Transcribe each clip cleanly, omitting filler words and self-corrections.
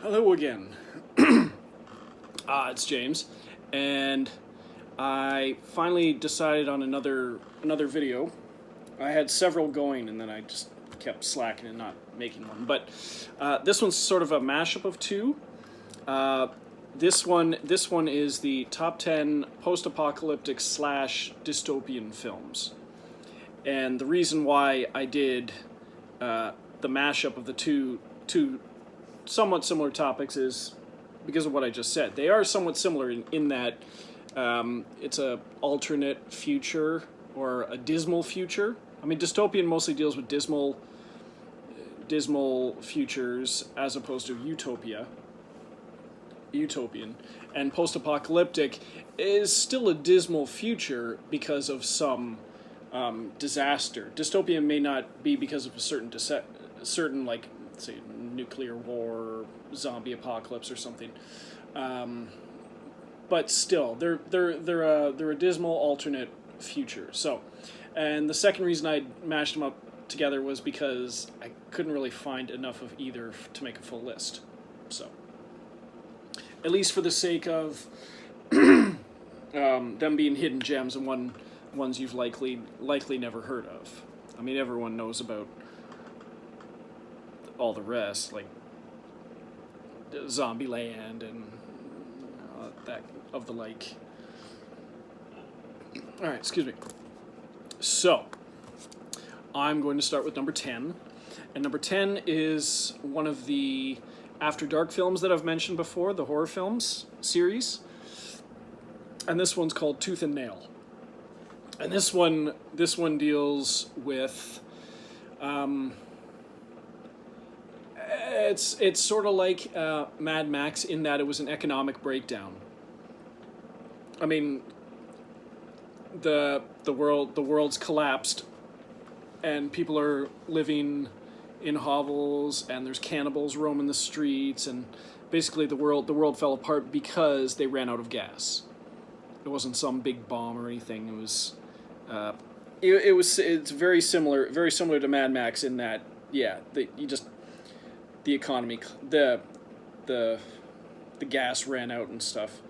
Hello again. It's James, and I finally decided on another video. I had several going, and then I just kept slacking and not making one. But this one's sort of a mashup of two. This one is the top 10 post-apocalyptic / dystopian films, and the reason why I did the mashup of the two somewhat similar topics is because of what I just said. They are somewhat similar in that it's a alternate future or a dismal future. I mean, dystopian mostly deals with dismal futures as opposed to utopian, and post-apocalyptic is still a dismal future because of some disaster. Dystopian may not be because of a certain like, say, nuclear war or zombie apocalypse or something, but still they're a dismal alternate future. So, and the second reason I mashed them up together was because I couldn't really find enough of either to make a full list. So, at least for the sake of them being hidden gems and ones you've likely never heard of. I mean, everyone knows about all the rest, like Zombieland and that of the like. All right, excuse me. So, I'm going to start with number 10, and number 10 is one of the After Dark films that I've mentioned before, the horror films series, and this one's called Tooth and Nail. And this one deals with it's sort of like Mad Max in that it was an economic breakdown. I mean, the world's collapsed, and people are living in hovels, and there's cannibals roaming the streets, and basically the world fell apart because they ran out of gas. It wasn't some big bomb or anything. It was it's very similar to Mad Max in that, yeah, the economy, the gas ran out and stuff.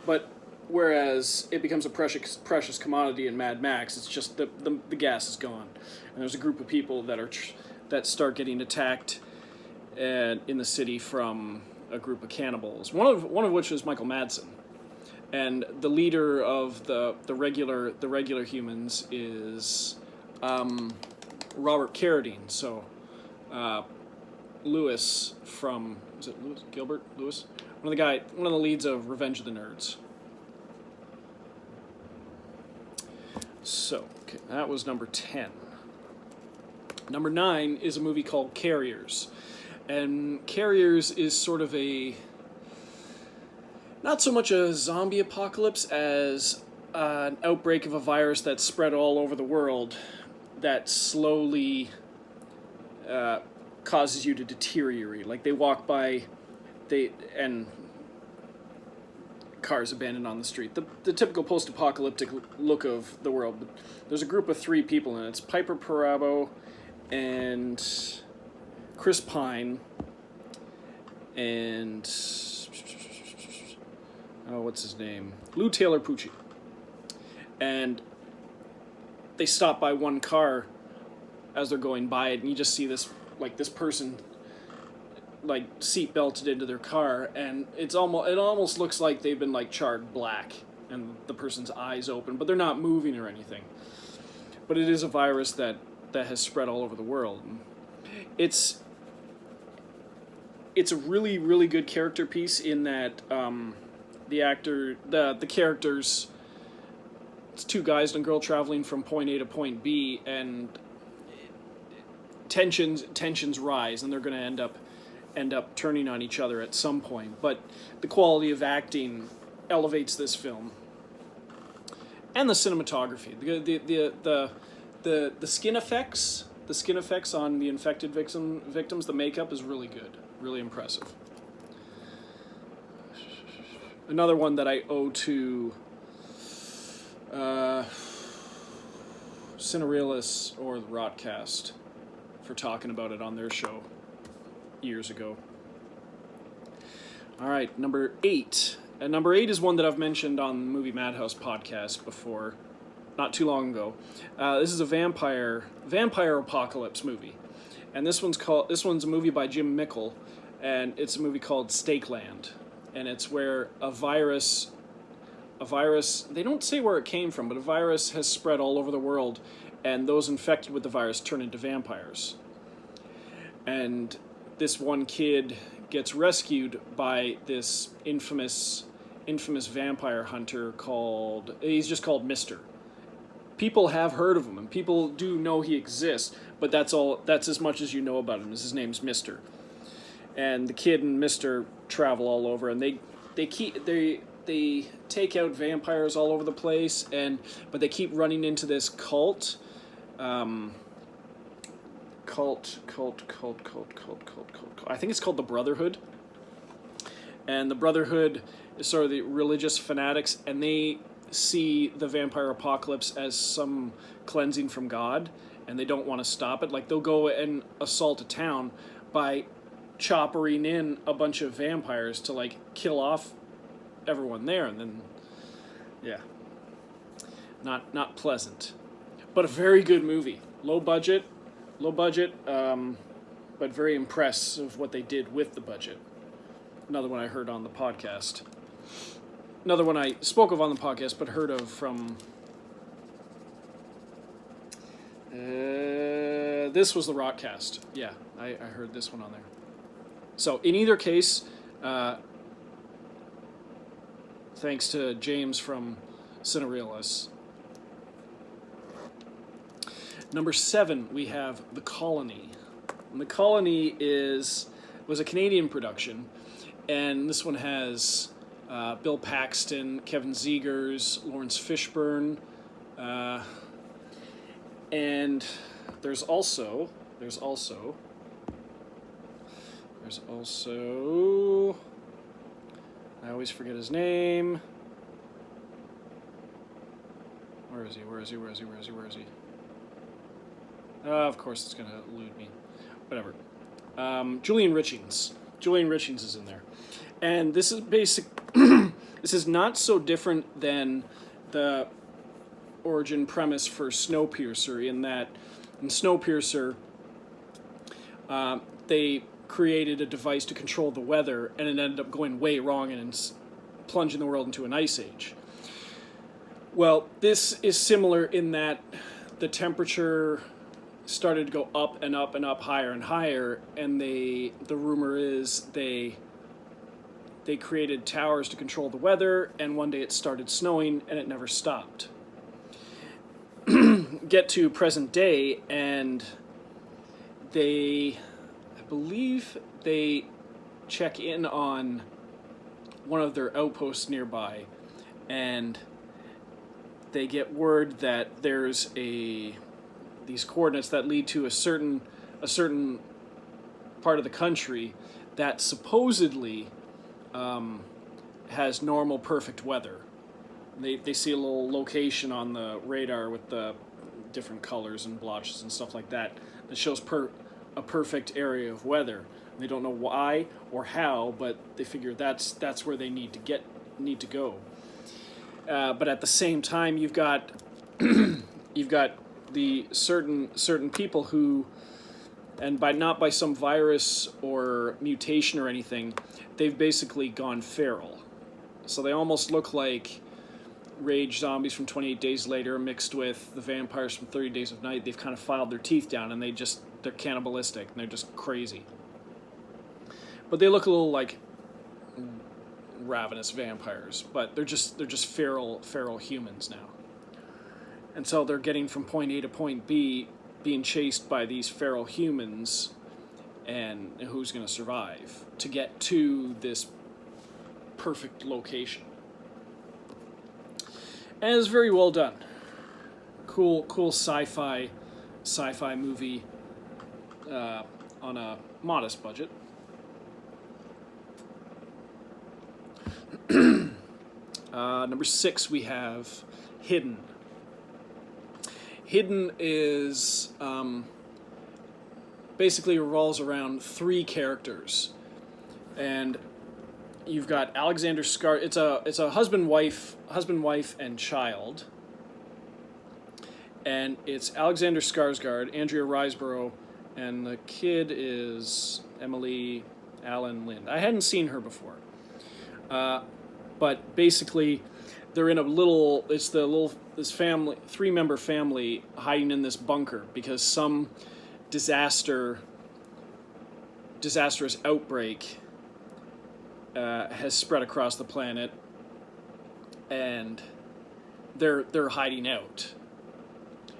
But whereas it becomes a precious commodity in Mad Max, it's just the gas is gone, and there's a group of people that start getting attacked in the city from a group of cannibals. One of which was Michael Madsen, and the leader of the regular humans is Robert Carradine. So. Lewis from, is it Lewis? Gilbert Lewis? One of the leads of Revenge of the Nerds. So, okay, that was number 10. Number 9 is a movie called Carriers. And Carriers is sort of not so much a zombie apocalypse as an outbreak of a virus that's spread all over the world that slowly causes you to deteriorate. Like, they walk by, and cars abandoned on the street. The typical post-apocalyptic look of the world. But there's a group of 3 people, and it's Piper Perabo and Chris Pine and what's his name? Lou Taylor Pucci. And they stop by one car as they're going by it, and you just see this person seat belted into their car, and it almost looks like they've been charred black, and the person's eyes open, but they're not moving or anything. But it is a virus that has spread all over the world. It's a really, really good character piece in that the characters, it's 2 guys and a girl traveling from point A to point B, and tensions rise, and they're going to end up turning on each other at some point. But the quality of acting elevates this film, and the cinematography, the skin effects on the infected victims, the makeup is really good, really impressive. Another one that I owe to Cinerealists or the Rotcast for talking about it on their show years ago. All right, number 8. And number 8 is one that I've mentioned on the Movie Madhouse podcast before, not too long ago. This is a vampire apocalypse movie, and this one's a movie by Jim Mickle, and it's a movie called Stakeland, and it's where a virus. They don't say where it came from, but a virus has spread all over the world, and those infected with the virus turn into vampires. And this one kid gets rescued by this infamous vampire hunter he's just called Mister. People have heard of him, and people do know he exists, but that's as much as you know about him, is his name's Mister. And the kid and Mister travel all over, and they take out vampires all over the place, but they keep running into this cult. I think it's called the Brotherhood. And the Brotherhood is sort of the religious fanatics, and they see the vampire apocalypse as some cleansing from God, and they don't want to stop it. Like, they'll go and assault a town by choppering in a bunch of vampires to, like, kill off everyone there, and then, yeah. Not pleasant. But a very good movie. Low budget, but very impressive what they did with the budget. Another one I heard on the podcast. Another one I spoke of on the podcast, but heard of from... this was the Rockcast. Yeah, I heard this one on there. So, in either case, thanks to James from Cinerealists. Number 7, we have The Colony. And The Colony was a Canadian production, and this one has Bill Paxton, Kevin Zegers, Lawrence Fishburne, and there's also I always forget his name. Where is he? Of course it's going to elude me. Whatever. Julian Richings. Julian Richings is in there. And this is this is not so different than the origin premise for Snowpiercer, in that in Snowpiercer they created a device to control the weather, and it ended up going way wrong and plunging the world into an ice age. Well, this is similar in that the temperature started to go up and up and up, higher and higher, and the rumor is they created towers to control the weather, and one day it started snowing and it never stopped. Get to present day, and I believe they check in on one of their outposts nearby, and they get word that there's these coordinates that lead to a certain part of the country that supposedly has normal, perfect weather. They see a little location on the radar with the different colors and blotches and stuff like that shows a perfect area of weather. They don't know why or how, but they figure that's where they need to go. But at the same time, you've got the certain people who, and not by some virus or mutation or anything, they've basically gone feral. So they almost look like rage zombies from 28 Days Later mixed with the vampires from 30 Days of Night. They've kind of filed their teeth down, and they're cannibalistic, and they're just crazy. But they look a little like ravenous vampires, but they're just feral humans now. And so they're getting from point A to point B, being chased by these feral humans, and who's going to survive to get to this perfect location. And it's very well done. Cool sci-fi movie on a modest budget. Number 6, we have Hidden. Hidden is basically revolves around 3 characters, and you've got Alexander Skar. It's a husband wife and child, and it's Alexander Skarsgård, Andrea Riseborough, and the kid is Emily Allen Lind. I hadn't seen her before, but basically, they're in this family, 3-member family hiding in this bunker because some disastrous outbreak has spread across the planet, and they're hiding out.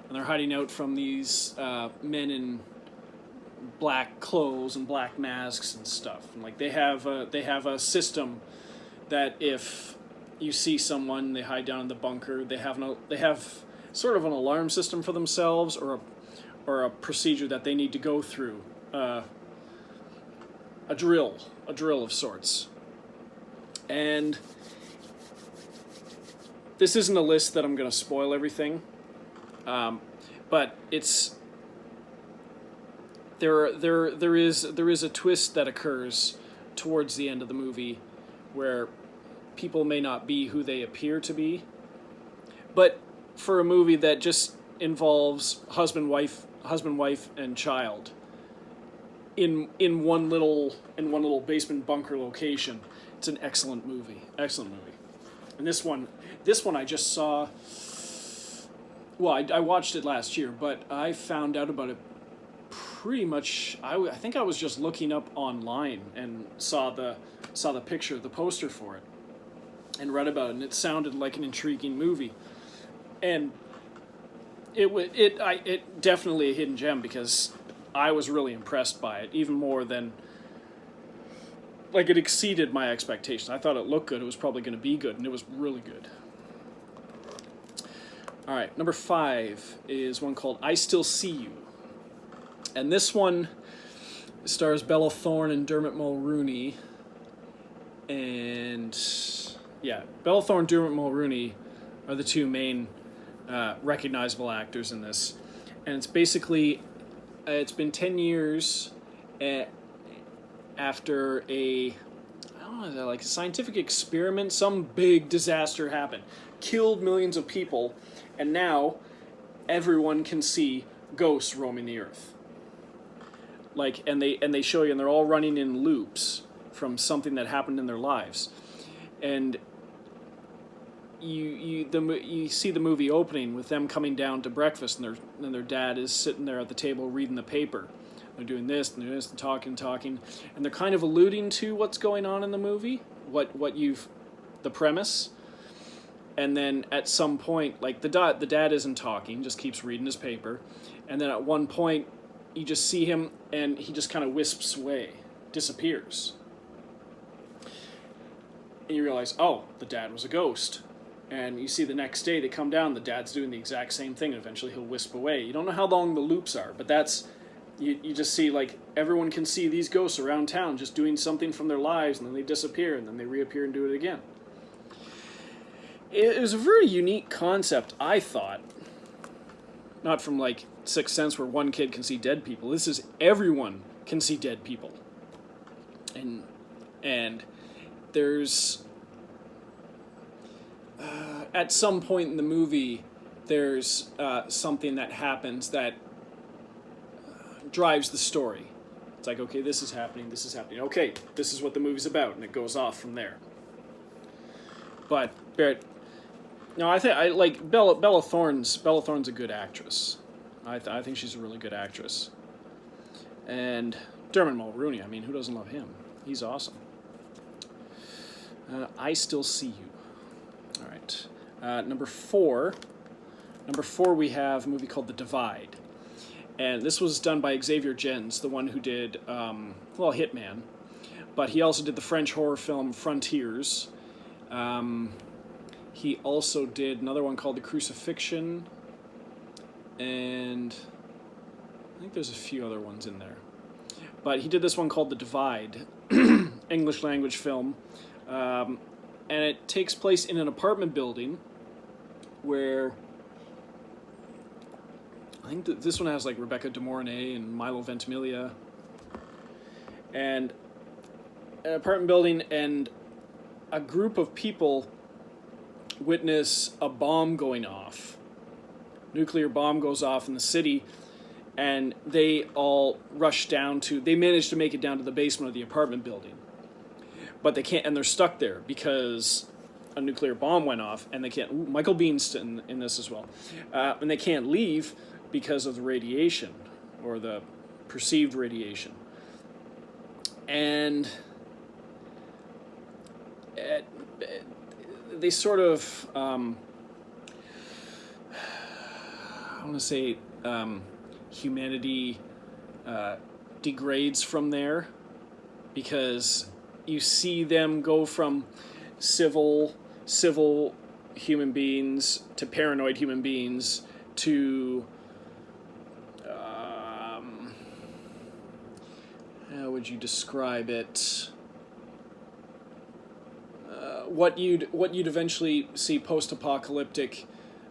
And they're hiding out from these men in black clothes and black masks and stuff. And like they have a system that if you see someone, they hide down in the bunker. They have sort of an alarm system for themselves, or a procedure that they need to go through. A drill of sorts. And this isn't a list that I'm going to spoil everything, but it's there is a twist that occurs towards the end of the movie where people may not be who they appear to be. But for a movie that just involves husband, wife, and child in one little basement bunker location, it's an excellent movie. Excellent movie. And this one I just saw. Well, I watched it last year, but I found out about it pretty much. I think I was just looking up online and saw the picture, the poster for it, and read about it, and it sounded like an intriguing movie, and it definitely a hidden gem because I was really impressed by it, even more than, like, it exceeded my expectations. I thought it looked good, it was probably going to be good, and it was really good. All right, number 5 is one called I Still See You, and this one stars Bella Thorne and Dermot Mulroney, and yeah, Bella Thorne and Dermot Mulroney are the two main recognizable actors in this. And it's basically, it's been 10 years after I don't know, like a scientific experiment, some big disaster happened, killed millions of people, and now everyone can see ghosts roaming the earth. Like, and they show you, and they're all running in loops from something that happened in their lives. And you see the movie opening with them coming down to breakfast, and their dad is sitting there at the table reading the paper. They're doing this and doing this and talking, and they're kind of alluding to what's going on in the movie, the premise. And then at some point, like the dad isn't talking, just keeps reading his paper, and then at one point you just see him and he just kind of wisps away, disappears. And you realize, oh, the dad was a ghost. And you see the next day they come down, the dad's doing the exact same thing, and eventually he'll wisp away. You don't know how long the loops are, but that's, you just see, like, everyone can see these ghosts around town just doing something from their lives, and then they disappear, and then they reappear and do it again. It was a very unique concept, I thought. Not from, like, Sixth Sense where one kid can see dead people. This is everyone can see dead people. And there's... at some point in the movie, there's something that happens that drives the story. It's like, okay, this is happening. Okay, this is what the movie's about, and it goes off from there. But no, I like Bella Thorne's a good actress. I think she's a really good actress. And Dermot Mulroney, I mean, who doesn't love him? He's awesome. I Still See You. All right. Number 4, we have a movie called The Divide. And this was done by Xavier Gens, the one who did, Hitman. But he also did the French horror film Frontiers. He also did another one called The Crucifixion. And I think there's a few other ones in there. But he did this one called The Divide, English language film. And it takes place in an apartment building where I think this one has like Rebecca De Mornay and Milo Ventimiglia. And an apartment building, and a group of people witness a bomb going off. Nuclear bomb goes off in the city, and they all rush down to. They manage to make it down to the basement of the apartment building, but they can't, and they're stuck there because a nuclear bomb went off, and they can't. Ooh, Michael Bean's in this as well, and they can't leave because of the radiation or the perceived radiation, and they sort of. I want to say humanity degrades from there, because you see them go from civil human beings to paranoid human beings to how would you describe it? What you'd eventually see post-apocalyptic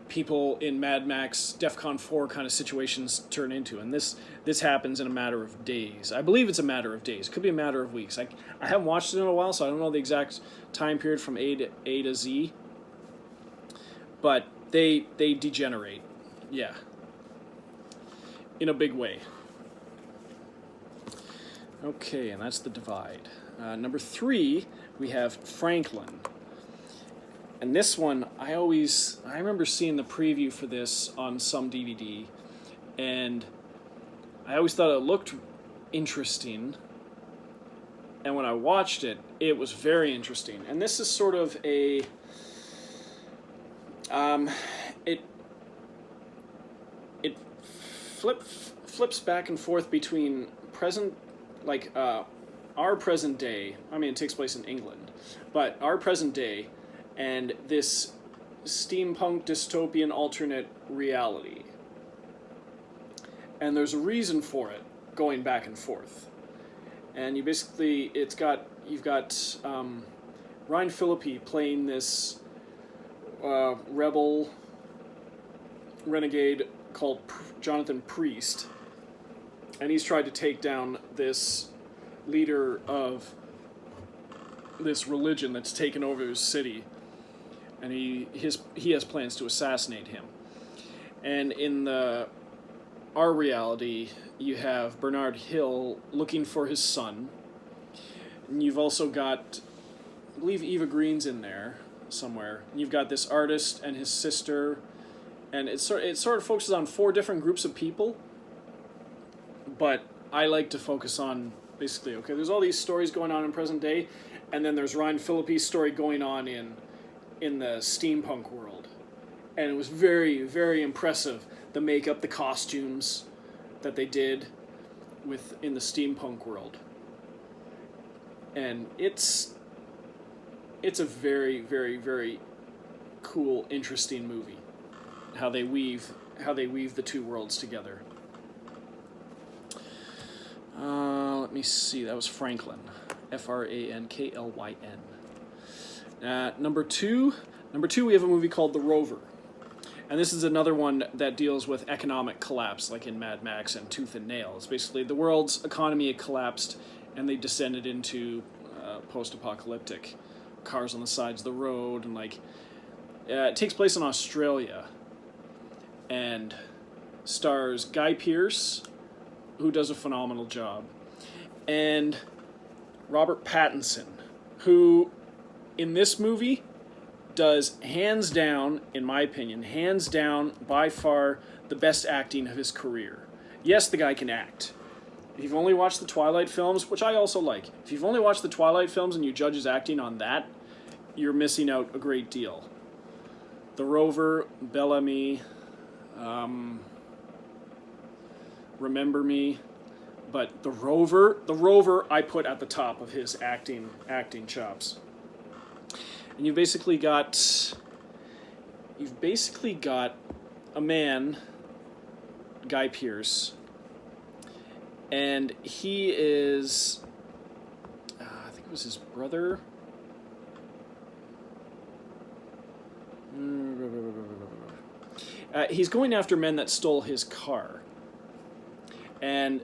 people in Mad Max, DEFCON 4 kind of situations turn into. And this happens in a matter of days. I believe it's a matter of days. It could be a matter of weeks. I haven't watched it in a while, so I don't know the exact time period from A to Z. But they degenerate. Yeah. In a big way. Okay, and that's the divide. Number 3, we have Franklyn. And this one, I remember seeing the preview for this on some DVD, and I always thought it looked interesting. And when I watched it, it was very interesting. And this is sort of a, it flips back and forth between present, like our present day. I mean, it takes place in England, but our present day. And this steampunk dystopian alternate reality. And there's a reason for it going back and forth. And you've got Ryan Phillippe playing this renegade called Jonathan Priest. And he's tried to take down this leader of this religion that's taken over his city. And he has plans to assassinate him. And in our reality, you have Bernard Hill looking for his son. And you've also got, I believe Eva Green's in there somewhere. And you've got this artist and his sister. And it sort of focuses on 4 different groups of people. But I like to focus on, basically, okay, there's all these stories going on in present day. And then there's Ryan Phillippe's story going on in the steampunk world. And it was very, very impressive, the makeup, the costumes that they did in the steampunk world. And it's a very, very, very cool, interesting movie. How they weave the 2 worlds together. Let me see, that was Franklyn. Franklyn. Number two, we have a movie called The Rover. And this is another one that deals with economic collapse, like in Mad Max and Tooth and Nail. It's basically the world's economy had collapsed, and they descended into post-apocalyptic cars on the sides of the road, and it takes place in Australia, and stars Guy Pearce, who does a phenomenal job, and Robert Pattinson, who in this movie does hands down, in my opinion, by far the best acting of his career. Yes, the guy can act. If you've only watched the Twilight films, which I also like, if you've only watched the Twilight films and you judge his acting on that, you're missing out a great deal. The Rover, Bellamy, Remember Me, but the Rover I put at the top of his acting chops. And you've basically got a man, Guy Pearce, and he is, I think it was his brother. He's going after men that stole his car, and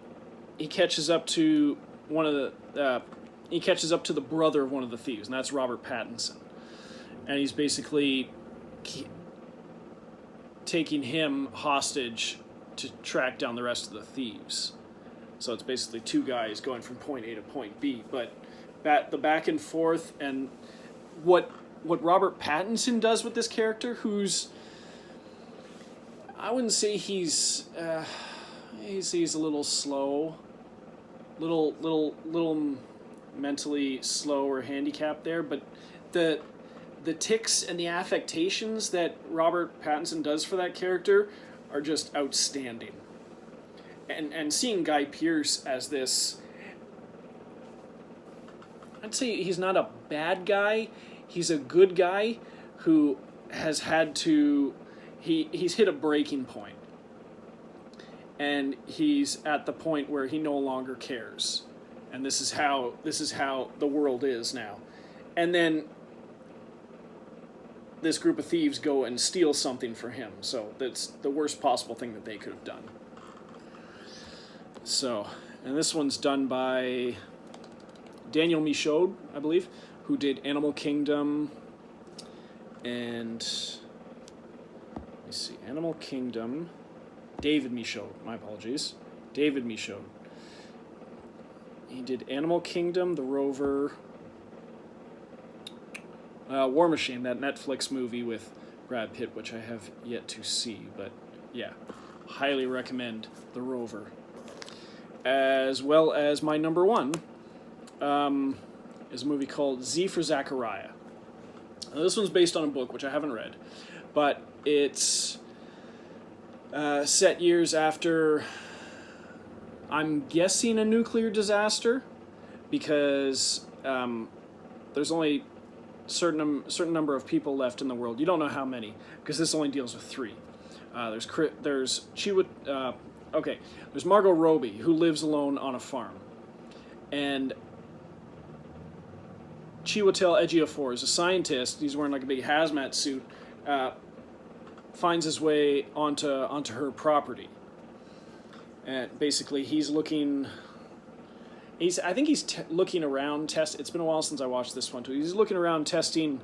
he catches up to one of the. he catches up to the brother of one of the thieves, and that's Robert Pattinson. And he's basically taking him hostage to track down the rest of the thieves. So it's basically two guys going from point A to point B. But the back and forth, and what Robert Pattinson does with this character, who's, I wouldn't say he's a little slow, little mentally slow or handicapped there, but the tics and the affectations that Robert Pattinson does for that character are just outstanding. And seeing Guy Pearce as this, I'd say he's not a bad guy, he's a good guy who has had to, he's hit a breaking point. And he's at the point where he no longer cares. And this is how the world is now. And then this group of thieves go and steal something for him. So that's the worst possible thing that they could have done. So, and this one's done by Daniel Michaud, I believe, who did Animal Kingdom and, let me see, Animal Kingdom, David Michaud, my apologies, David Michaud. He did Animal Kingdom, The Rover, War Machine, that Netflix movie with Brad Pitt, which I have yet to see, but yeah, highly recommend The Rover. As well as my number one is a movie called Z for Zachariah. Now, this one's based on a book, which I haven't read, but it's set years after, I'm guessing, a nuclear disaster, because there's only certain number of people left in the world. You don't know how many, because this only deals with 3. There's Margot Robbie, who lives alone on a farm, and Chiwetel Ejiofor is a scientist. He's wearing like a big hazmat suit. Finds his way onto her property, and basically he's looking. I think he's looking around. It's been a while since I watched this one too. He's looking around, testing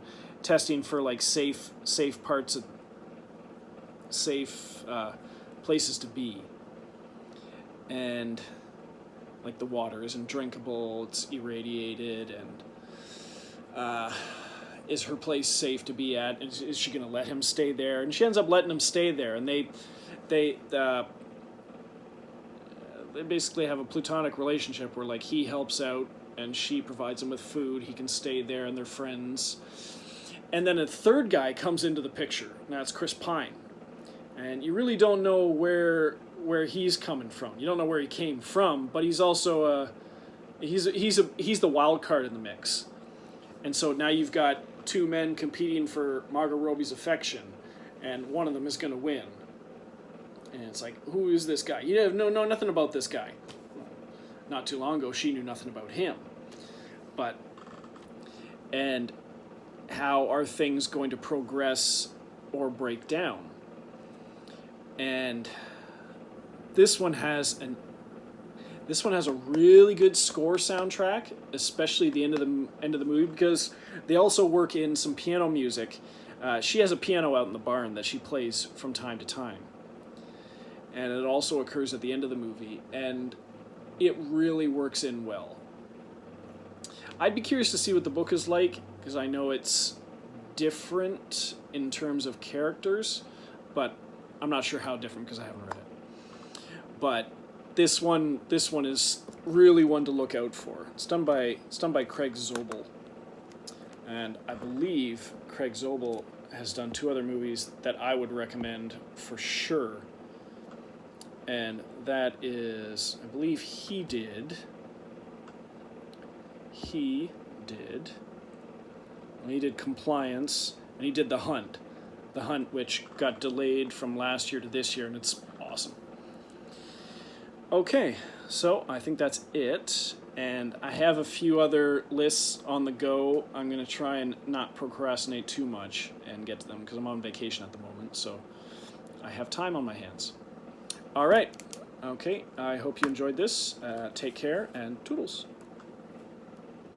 for like safe parts of safe places to be, and like the water isn't drinkable. It's irradiated, and is her place safe to be at? Is she going to let him stay there? And she ends up letting him stay there, and they basically have a platonic relationship where like he helps out and she provides him with food. He can stay there, and they're friends. And then a third guy comes into the picture. Now it's Chris Pine, and you really don't know where he's coming from. You don't know where he came from, but he's also he's the wild card in the mix. And so now you've got 2 men competing for Margot Robbie's affection, and one of them is going to win. And it's like, who is this guy? You know nothing about this guy. Not too long ago, she knew nothing about him. And how are things going to progress or break down? And this one has a really good score soundtrack, especially the end of the movie, because they also work in some piano music. She has a piano out in the barn that she plays from time to time, and it also occurs at the end of the movie, and it really works in well. I'd be curious to see what the book is like, because I know it's different in terms of characters, but I'm not sure how different because I haven't read it. But this one is really one to look out for. It's done by Craig Zobel, and I believe Craig Zobel has done 2 other movies that I would recommend for sure. And that is, I believe he did, Compliance, and he did The Hunt, which got delayed from last year to this year, and it's awesome. Okay, so I think that's it, and I have a few other lists on the go. I'm going to try and not procrastinate too much and get to them, because I'm on vacation at the moment, so I have time on my hands. All right, okay, I hope you enjoyed this. Take care, and toodles.